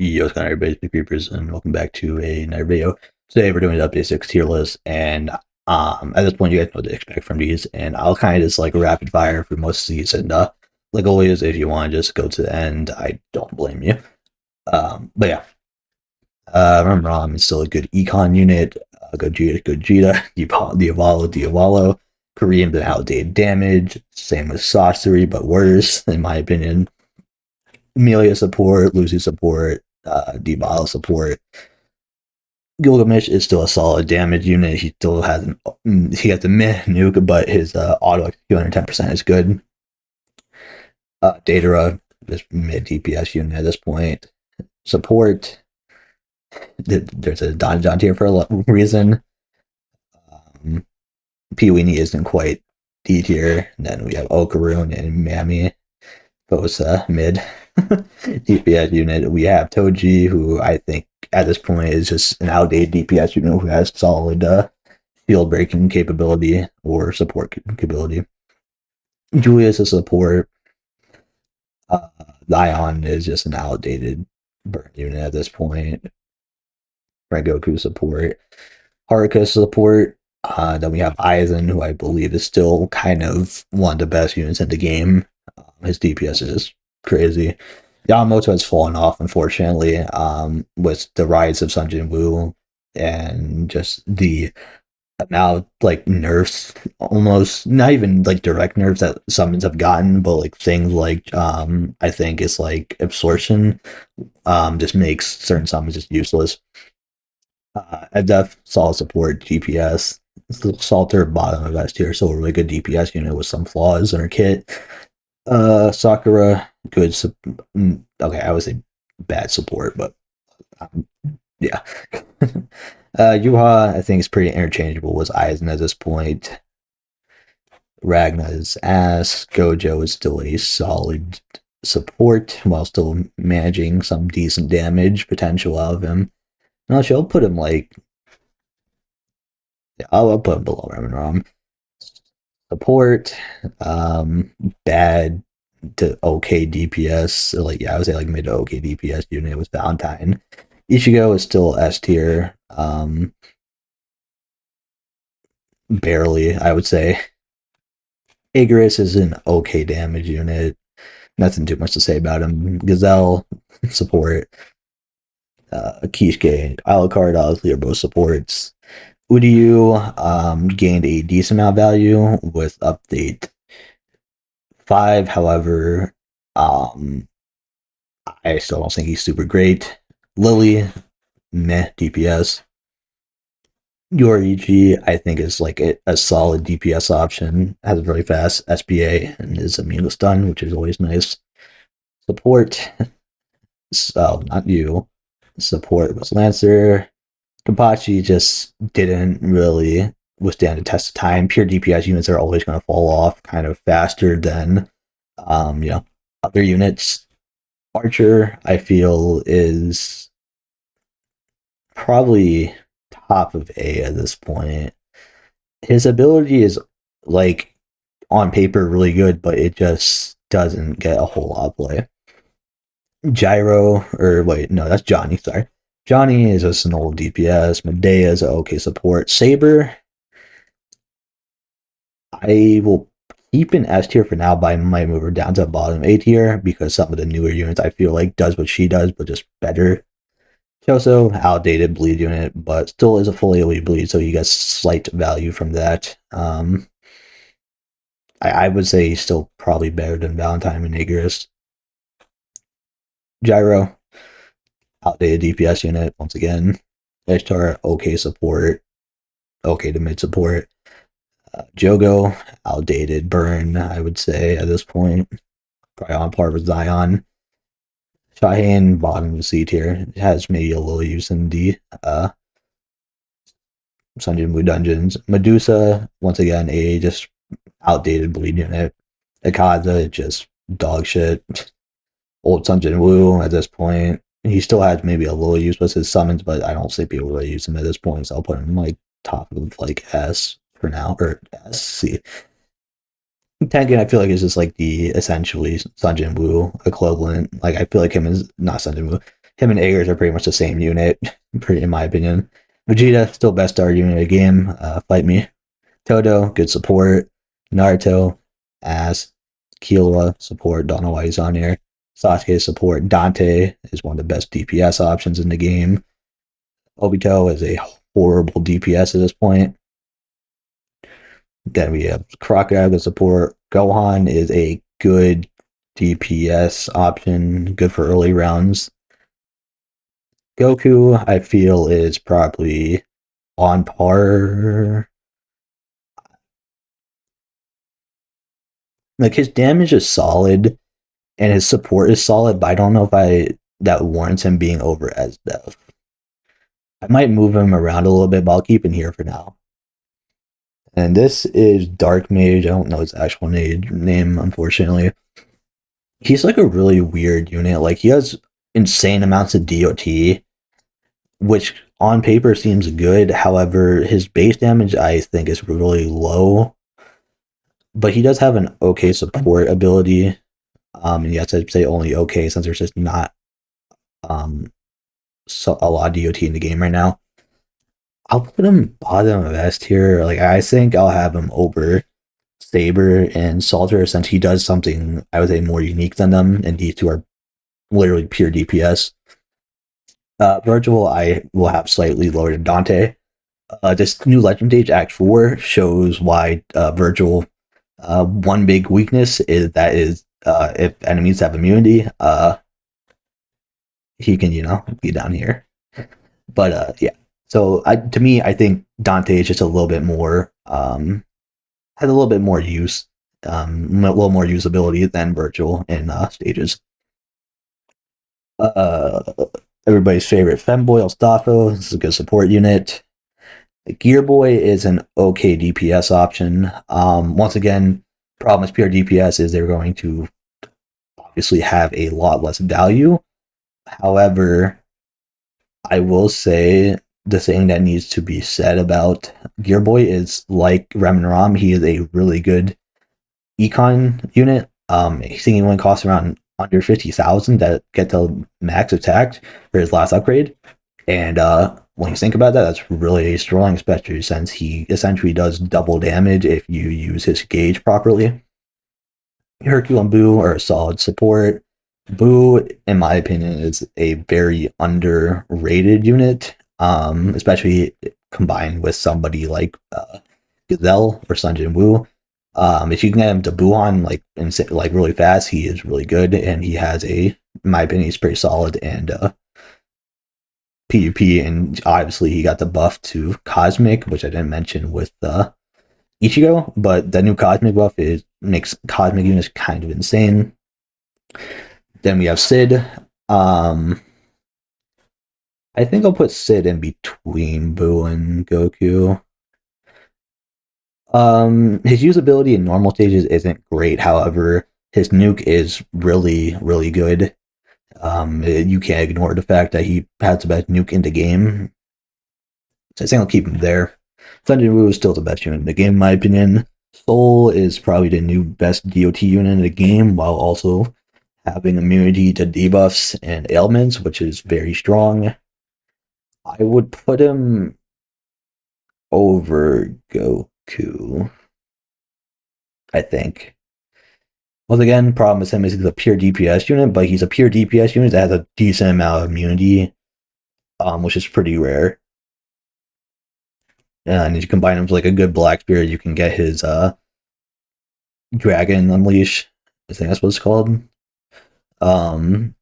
Yo, what's going on, everybody? It's Creepers, and welcome back to another video. Today, we're doing the update 6 tier list, and at this point, you guys know what to expect from these, and I'll kind of just like rapid fire for most of these, and like always, if you want to just go to the end, I don't blame you. But yeah, remember, is still a good econ unit, Gogeta, Diavolo, Korean but outdated damage, same with sorcery, but worse, in my opinion. Amelia support, Lucy support, Debala support. Gilgamesh is still a solid damage unit. He still has he got the mid nuke, but his auto 210% is good. Datara, this mid DPS unit at this point. Support. There's a Don tier for a reason. Peewee isn't quite D tier. And then we have Okaroon and Mammy, both mid DPS unit. We have Toji, who I think at this point is just an outdated DPS unit who has solid field breaking capability or support capability. Julius is support. Zion is just an outdated burn unit at this point. Rengoku support. Haruka support. Then we have Aizen, who I believe is still kind of one of the best units in the game. His DPS is crazy. Yamamoto has fallen off, unfortunately, with the rise of Sunjin Woo and just the amount like nerfs, almost not even like direct nerfs that summons have gotten, but like things like I think it's like absorption just makes certain summons just useless. At def, solid support, DPS. Salter bottom of S tier, so a really good DPS unit with some flaws in her kit. Sakura, good. Okay, I would say bad support, but yeah. Yuha, I think is pretty interchangeable with Aizen at this point. Ragna's ass. Gojo is still a solid support while still managing some decent damage potential out of him. No, I'll put him like. Yeah, I'll put him below Ramen. Support, bad to okay DPS. Like, yeah, I would say like mid to okay DPS unit with Valentine. Ichigo is still S tier. Barely, I would say. Icarus is an okay damage unit. Nothing too much to say about him. Gazelle, support. Kishke, Alucard, obviously, are both supports. Uryu gained a decent amount of value with update 5. However, I still don't think he's super great. Lily, meh DPS. Yoriji, I think, is like a solid DPS option. Has a really fast SPA and is immune to stun, which is always nice. Support, so not you. Support was Lancer. Kapachi just didn't really withstand the test of time. Pure DPS units are always going to fall off kind of faster than other units. Archer, I feel, is probably top of A at this point. His ability is like on paper really good, but it just doesn't get a whole lot of play. Gyro, or wait, no, that's Johnny, sorry. Johnny is just an old DPS. Medea is an okay support. Saber, I will keep in S tier for now, but I might move her down to the bottom A tier because some of the newer units I feel like does what she does, but just better. Choso, outdated bleed unit, but still is a fully elite bleed, so you get slight value from that. I would say he's still probably better than Valentine and Icarus. Gyro, outdated DPS unit, once again. Ishtar, okay support, okay to mid support. Jogo, outdated burn, I would say at this point. Probably on par with Zion. Shaheen, bottom of C tier. It has maybe a little use in the Sunjin Woo dungeons. Medusa, once again, a just outdated bleed unit. Akaza, just dog shit. Old Sunjin Woo at this point. He still has maybe a little use with his summons, but I don't see people really use him at this point, so I'll put him like top of like S for now, or S, C. Tengen, I feel like, is just like the essentially Sunjin Woo equivalent. Like, I feel like him is not Sunjin Woo. him and Eggers are pretty much the same unit, pretty in my opinion. Vegeta, still best star unit of the game. Fight me. Todo, good support. Naruto, ass. Killua, support. Don't know why he's on here. Sasuke, support. Dante is one of the best DPS options in the game. Obito is a horrible DPS at this point. Then we have Crocodile, good support. Gohan is a good DPS option, good for early rounds. Goku, I feel, is probably on par. Like his damage is solid and his support is solid, but I don't know if that warrants him being over as dev. I might move him around a little bit, but I'll keep him here for now. And this is Dark Mage. I don't know his actual name, unfortunately. He's like a really weird unit. Like he has insane amounts of DOT, which on paper seems good. However, his base damage I think is really low. But he does have an okay support ability. And you have to say only okay since there's just not a lot of DOT in the game right now. I'll put him bottom of S tier. Like I think I'll have him over Saber and Salter since he does something I would say more unique than them, and these two are literally pure DPS. Virgil I will have slightly lower than Dante. This new Legend Age Act 4 shows why Virgil one big weakness is if enemies have immunity, he can, be down here. But yeah. So to me, I think Dante is just a little bit more has a little bit more use, a little more usability than Virgil in stages. Everybody's favorite femboy, Elstafo. This is a good support unit. Gearboy is an okay DPS option. Once again, problem with pure DPS is they're going to obviously have a lot less value. However, I will say the thing that needs to be said about Gearboy is like Rem and Ram, he is a really good econ unit. I think he only costs around under 50,000 that get to max attack for his last upgrade. And when you think about that, that's really strong, especially since he essentially does double damage if you use his gauge properly. Hercule and Boo are a solid support. Boo, in my opinion, is a very underrated unit, especially combined with somebody like Gazelle or Sunjin Woo. If you can get him to Buhan like really fast, he is really good, and he has in my opinion, he's pretty solid and PvP, and obviously he got the buff to Cosmic, which I didn't mention with Ichigo, but the new Cosmic buff makes Cosmic units kind of insane. Then we have Sid. I think I'll put Sid in between Boo and Goku. His usability in normal stages isn't great. However, his nuke is really, really good. You can't ignore the fact that he has the best nuke in the game. So I think I'll keep him there. Sunjin Woo is still the best unit in the game, in my opinion. Soul is probably the new best DOT unit in the game, while also having immunity to debuffs and ailments, which is very strong. I would put him over Goku, I think. Once again, problem with him is he's a pure DPS unit, but he's a pure DPS unit that has a decent amount of immunity, which is pretty rare. And if you combine him with like a good Black Spirit, you can get his Dragon Unleash. I think that's what it's called. Or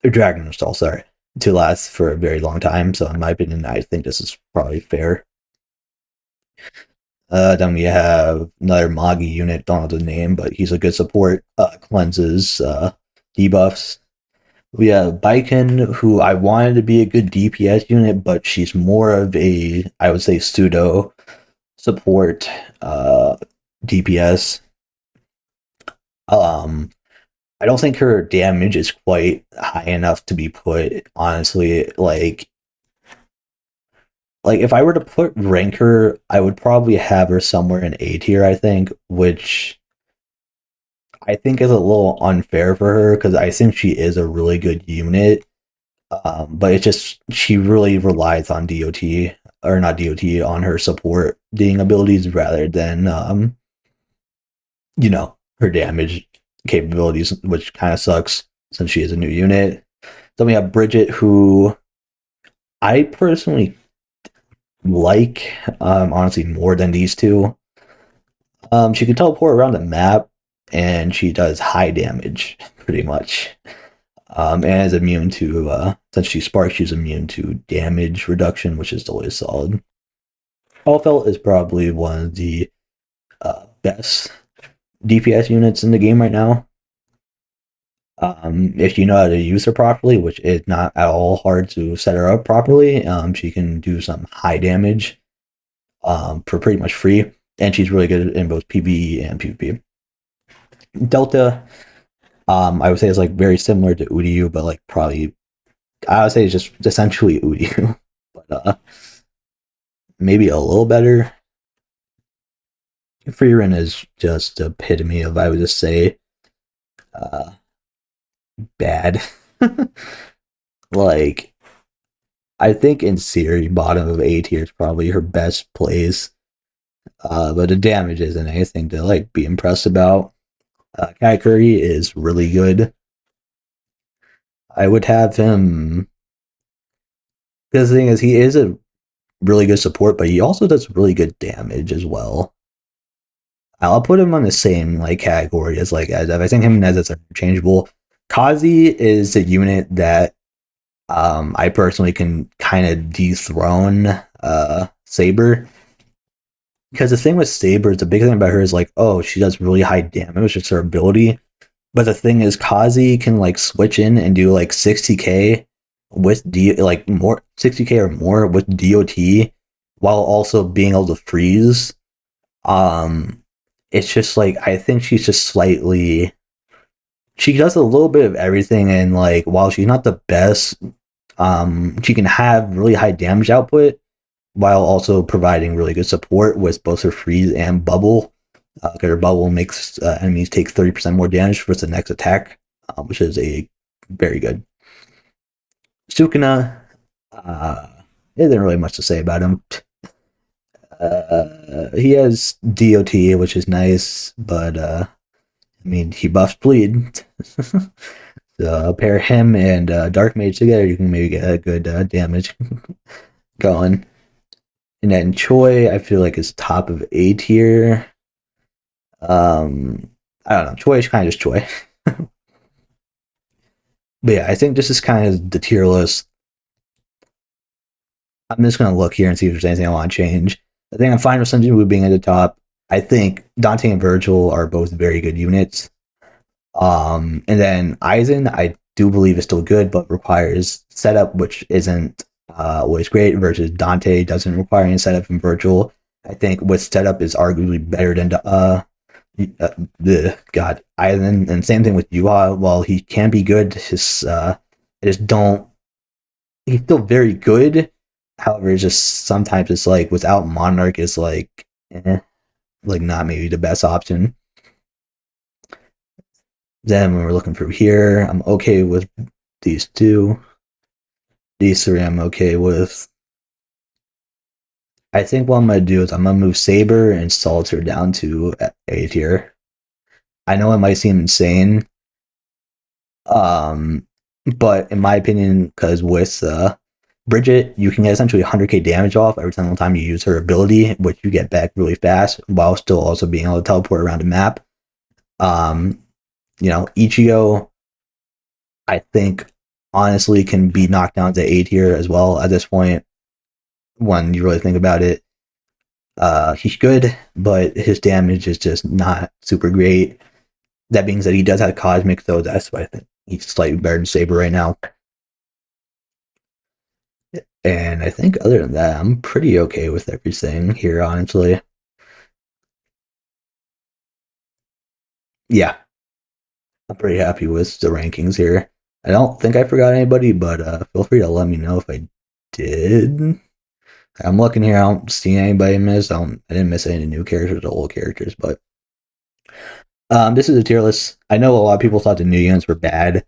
Dragon Install, sorry, to last for a very long time. So in my opinion, I think this is probably fair. Then we have another Magi unit, don't know the name, but he's a good support, cleanses, debuffs. We have Baiken, who I wanted to be a good DPS unit, but she's more of a, I would say, pseudo support DPS. I don't think her damage is quite high enough to be put, honestly, like if I were to rank her, I would probably have her somewhere in A tier, I think, which I think is a little unfair for her because I think she is a really good unit. But it just she really relies on DOT or not DOT on her supporting abilities rather than her damage capabilities, which kind of sucks since she is a new unit. Then we have Bridget, who I personally like, honestly, more than these two. She can teleport around the map, and she does high damage, pretty much. And is immune to, since she sparks, she's immune to damage reduction, which is always solid. Allfelt is probably one of the best DPS units in the game right now. If you know how to use her properly, which is not at all hard to set her up properly, she can do some high damage for pretty much free, and she's really good in both PvE and PvP. Delta, I would say is like very similar to Udiu, but like probably I would say it's just essentially Udiu, but maybe a little better. Freerin is just the epitome of, I would just say, uh, bad. Like, I think in Siri, bottom of A tier is probably her best place. But the damage isn't anything to like be impressed about. Kai Curry is really good. I would have him because the thing is he is a really good support, but he also does really good damage as well. I'll put him on the same like category as like as I think him and Nez are interchangeable. Kazi is a unit that I personally can kind of dethrone Saber. Because the thing with Saber, the big thing about her is like, oh, she does really high damage, it's her ability. But the thing is, Kazi can like switch in and do like 60k with like more 60k or more with DOT, while also being able to freeze. Um, it's just like I think she's just slightly. She does a little bit of everything, and like while she's not the best, she can have really high damage output while also providing really good support with both her freeze and bubble. Because her bubble makes enemies take 30% more damage for the next attack, which is a very good. Sukuna, isn't really much to say about him. He has DOT, which is nice, but I mean, he buffs bleed. So pair him and Dark Mage together, you can maybe get a good damage going. And then Choi, I feel like is top of A tier. I don't know. Choi is kind of just Choi. But yeah, I think this is kind of the tier list. I'm just gonna look here and see if there's anything I want to change. I think I'm fine with Sunjin Woo being at the top. I think Dante and Virgil are both very good units. And then Aizen, I do believe is still good, but requires setup, which isn't always great. Versus Dante doesn't require any setup from Virgil. I think with setup is arguably better than the God Aizen, and same thing with Yuha. While he can be good, his I just don't. He's still very good. However, it's just sometimes it's like without Monarch is like, like not maybe the best option. Then when we're looking through here, I'm okay with these two. These three I'm okay with. I think what I'm gonna do is I'm gonna move Saber and Solitaire down to A tier. I know it might seem insane, um, but in my opinion, because with Bridget, you can get essentially 100k damage off every single time you use her ability, which you get back really fast while still also being able to teleport around the map. Ichigo, I think honestly can be knocked down to A tier as well at this point when you really think about it. He's good, but his damage is just not super great. That being said, he does have Cosmic, so that's why I think he's slightly better than Saber right now. And I think other than that, I'm pretty okay with everything here, honestly. Yeah, I'm pretty happy with the rankings here. I don't think I forgot anybody, but feel free to let me know if I did. I'm looking here. I don't see anybody miss. I didn't miss any new characters or old characters, but this is a tier list. I know a lot of people thought the new units were bad.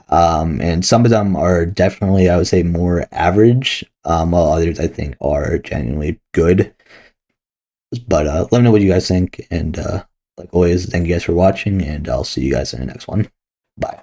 And some of them are definitely, I would say, more average, while others I think are genuinely good. But let me know what you guys think, and like always, thank you guys for watching, and I'll see you guys in the next one. Bye.